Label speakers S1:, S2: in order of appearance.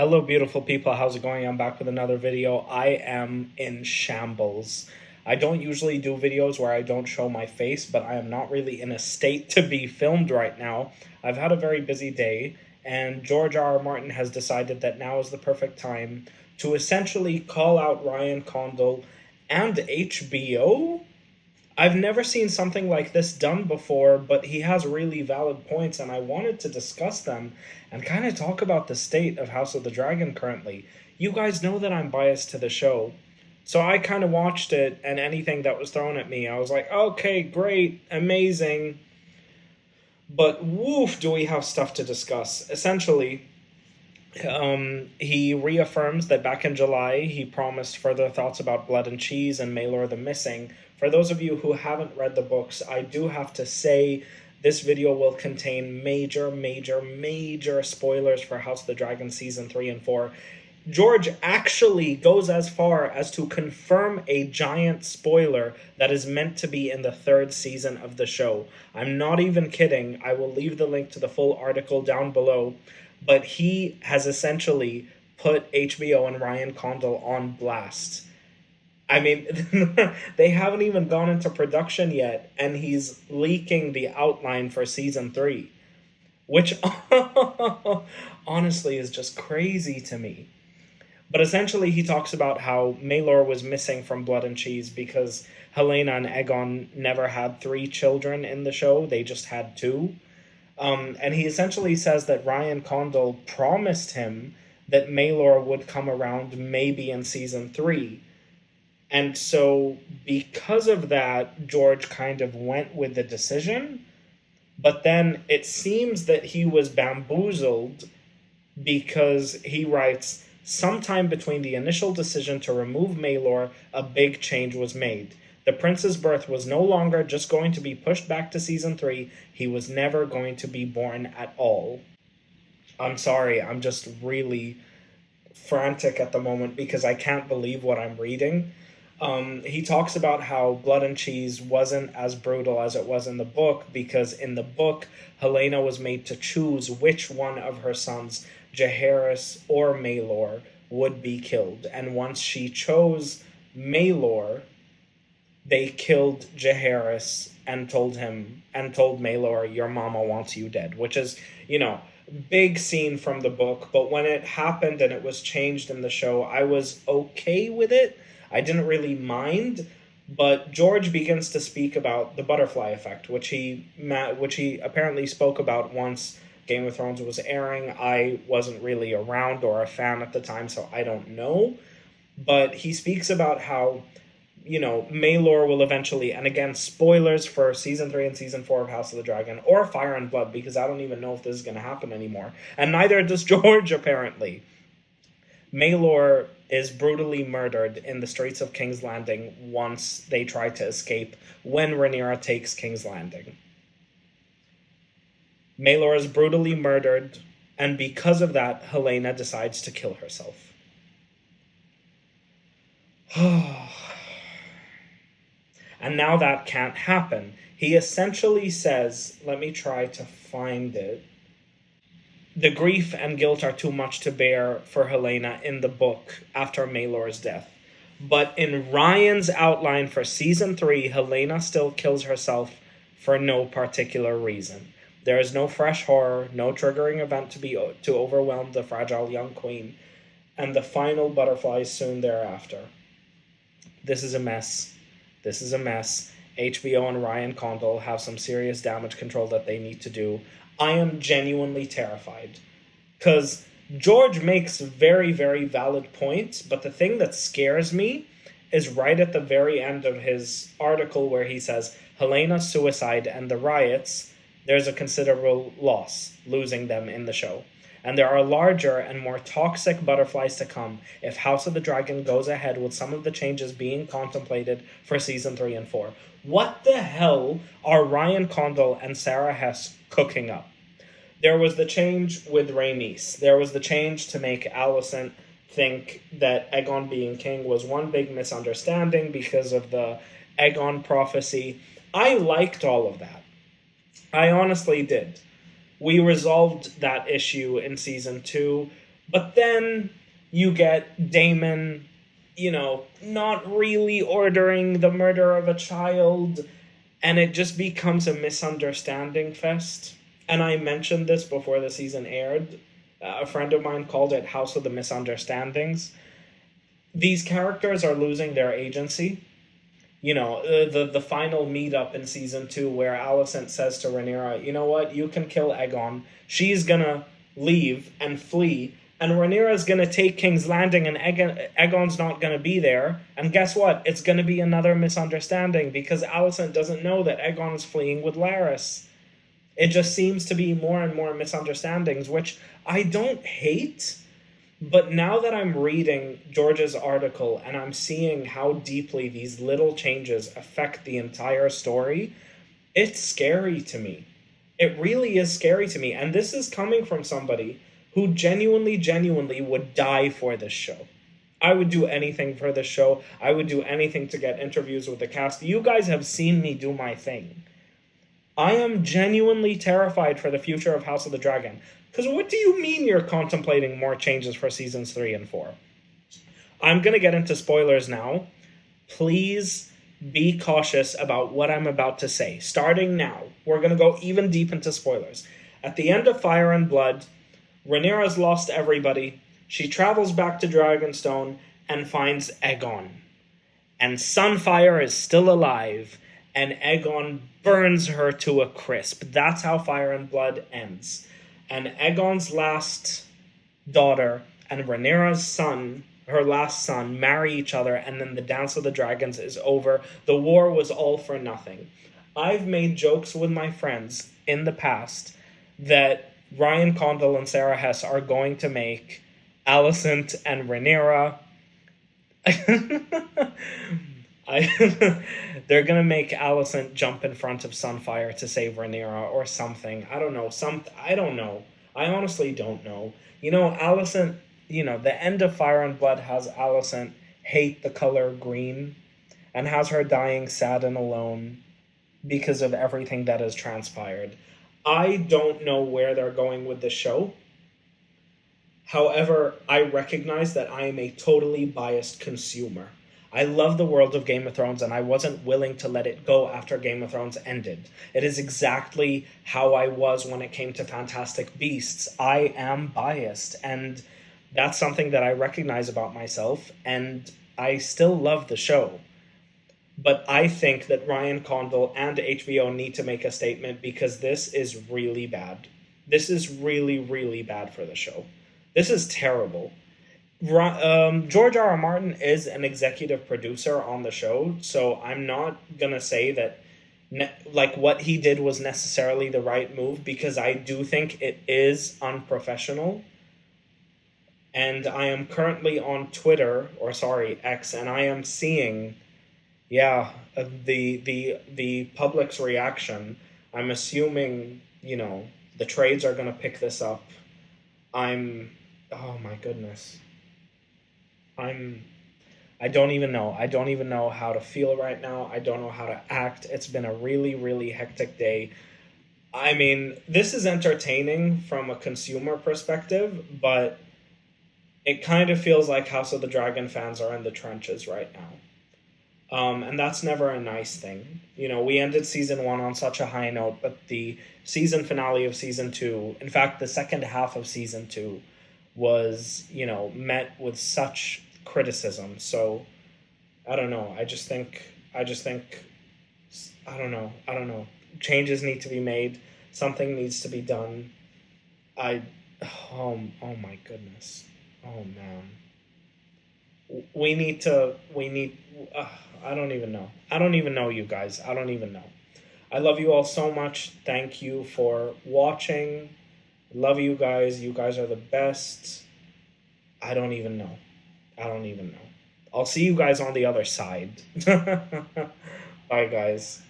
S1: Hello, beautiful people. How's it going? I'm back with another video. I am in shambles. I don't usually do videos where I don't show my face, but I am not really in a state to be filmed right now. I've had a very busy day, and George R.R. Martin has decided that now is the perfect time to essentially call out Ryan Condal and HBO. I've never seen something like this done before, but he has really valid points, and I wanted to discuss them and kind of talk about the state of House of the Dragon currently. You guys know that I'm biased to the show, so I kind of watched it, and anything that was thrown at me, I was like, okay, great, amazing. But woof, do we have stuff to discuss. Essentially, he reaffirms that back in July, he promised further thoughts about Blood and Cheese and Maelor the Missing. For those of you who haven't read the books, I do have to say this video will contain major spoilers for House of the Dragon Season 3 and 4. George actually goes as far as to confirm a giant spoiler that is meant to be in the third season of the show. I'm not even kidding. I will leave the link to the full article down below. But he has essentially put HBO and Ryan Condal on blast. I mean, they haven't even gone into production yet, and he's leaking the outline for Season 3. Which, honestly, is just crazy to me. But essentially, he talks about how Maelor was missing from Blood and Cheese because Helena and Aegon never had 3 children in the show. They just had 2. And he essentially says that Ryan Condal promised him that Maelor would come around maybe in Season 3. And so, because of that, George kind of went with the decision. But then it seems that he was bamboozled because he writes, sometime between the initial decision to remove Maelor, a big change was made. The prince's birth was no longer just going to be pushed back to Season 3. He was never going to be born at all. I'm sorry, I'm just really frantic at the moment because I can't believe what I'm reading. He talks about how Blood and Cheese wasn't as brutal as it was in the book because in the book, Helena was made to choose which one of her sons, Jaehaerys or Maelor, would be killed. And once she chose Maelor, they killed Jaehaerys and told Maelor, your mama wants you dead, which is, big scene from the book. But when it happened and it was changed in the show, I was okay with it. I didn't really mind, but George begins to speak about the butterfly effect, which he apparently spoke about once Game of Thrones was airing. I wasn't really around or a fan at the time, so I don't know. But he speaks about how Maelor will eventually, and again, spoilers for Season 3 and Season 4 of House of the Dragon, or Fire and Blood, because I don't even know if this is going to happen anymore. And neither does George, apparently. Maelor is brutally murdered in the streets of King's Landing once they try to escape when Rhaenyra takes King's Landing. Maelor is brutally murdered, and because of that, Helena decides to kill herself. And now that can't happen. He essentially says, let me try to find it. The grief and guilt are too much to bear for Helena in the book after Maelor's death. But in Ryan's outline for Season 3, Helena still kills herself for no particular reason. There is no fresh horror, no triggering event to overwhelm the fragile young queen, and the final butterflies soon thereafter. This is a mess. This is a mess. HBO and Ryan Condal have some serious damage control that they need to do. I am genuinely terrified. Because George makes very valid points, but the thing that scares me is right at the very end of his article where he says, Helena's suicide and the riots, there's a considerable loss, losing them in the show. And there are larger and more toxic butterflies to come if House of the Dragon goes ahead with some of the changes being contemplated for Season 3 and 4. What the hell are Ryan Condal and Sarah Hess cooking up? There was the change with Rhaenys. There was the change to make Alicent think that Aegon being king was one big misunderstanding because of the Aegon prophecy. I liked all of that. I honestly did. We resolved that issue in Season 2, But then you get Daemon, not really ordering the murder of a child, and it just becomes a misunderstanding fest. And I mentioned this before the season aired. A friend of mine called it House of the Misunderstandings. These characters are losing their agency. The final meetup in season 2 where Alicent says to Rhaenyra, you know what, you can kill Aegon. She's gonna leave and flee, and Rhaenyra's gonna take King's Landing, and Aegon's not gonna be there. And guess what? It's gonna be another misunderstanding because Alicent doesn't know that Aegon is fleeing with Larys. It just seems to be more and more misunderstandings, which I don't hate. But now that I'm reading George's article and I'm seeing how deeply these little changes affect the entire story, it's scary to me. It really is scary to me. And this is coming from somebody who genuinely would die for this show. I would do anything for this show. I would do anything to get interviews with the cast. You guys have seen me do my thing. I am genuinely terrified for the future of House of the Dragon. Because what do you mean you're contemplating more changes for seasons 3 and 4? I'm going to get into spoilers now. Please be cautious about what I'm about to say. Starting now, we're going to go even deep into spoilers. At the end of Fire and Blood, Rhaenyra's lost everybody. She travels back to Dragonstone and finds Aegon. And Sunfire is still alive, and Aegon burns her to a crisp. That's how Fire and Blood ends. And Aegon's last daughter and Rhaenyra's son, her last son, marry each other, and then the Dance of the Dragons is over. The war was all for nothing. I've made jokes with my friends in the past that Ryan Condal and Sarah Hess are going to make Alicent and Rhaenyra. They're gonna make Alicent jump in front of Sunfire to save Rhaenyra or something. I don't know. I don't know. I honestly don't know. Alicent. The end of Fire and Blood has Alicent hate the color green, and has her dying sad and alone because of everything that has transpired. I don't know where they're going with the show. However, I recognize that I am a totally biased consumer. I love the world of Game of Thrones, and I wasn't willing to let it go after Game of Thrones ended. It is exactly how I was when it came to Fantastic Beasts. I am biased, and that's something that I recognize about myself, and I still love the show. But I think that Ryan Condal and HBO need to make a statement because this is really bad. This is really, really bad for the show. This is terrible. George R. R. Martin is an executive producer on the show, so I'm not going to say that what he did was necessarily the right move, because I do think it is unprofessional. And I am currently on X, and I am seeing, the public's reaction. I'm assuming, the trades are going to pick this up. Oh my goodness. I don't even know. I don't even know how to feel right now. I don't know how to act. It's been a really, really hectic day. I mean, this is entertaining from a consumer perspective, but it kind of feels like House of the Dragon fans are in the trenches right now. And that's never a nice thing. We ended season 1 on such a high note, but the season finale of season 2, in fact, the second half of season 2, was, met with such criticism. So I don't know. I just think I don't know. Changes need to be made. Something needs to be done. Oh my goodness. Oh man. I don't even know. I don't even know, you guys. I don't even know. I love you all so much. Thank you for watching. Love you guys. You guys are the best. I don't even know. I'll see you guys on the other side. Bye, guys.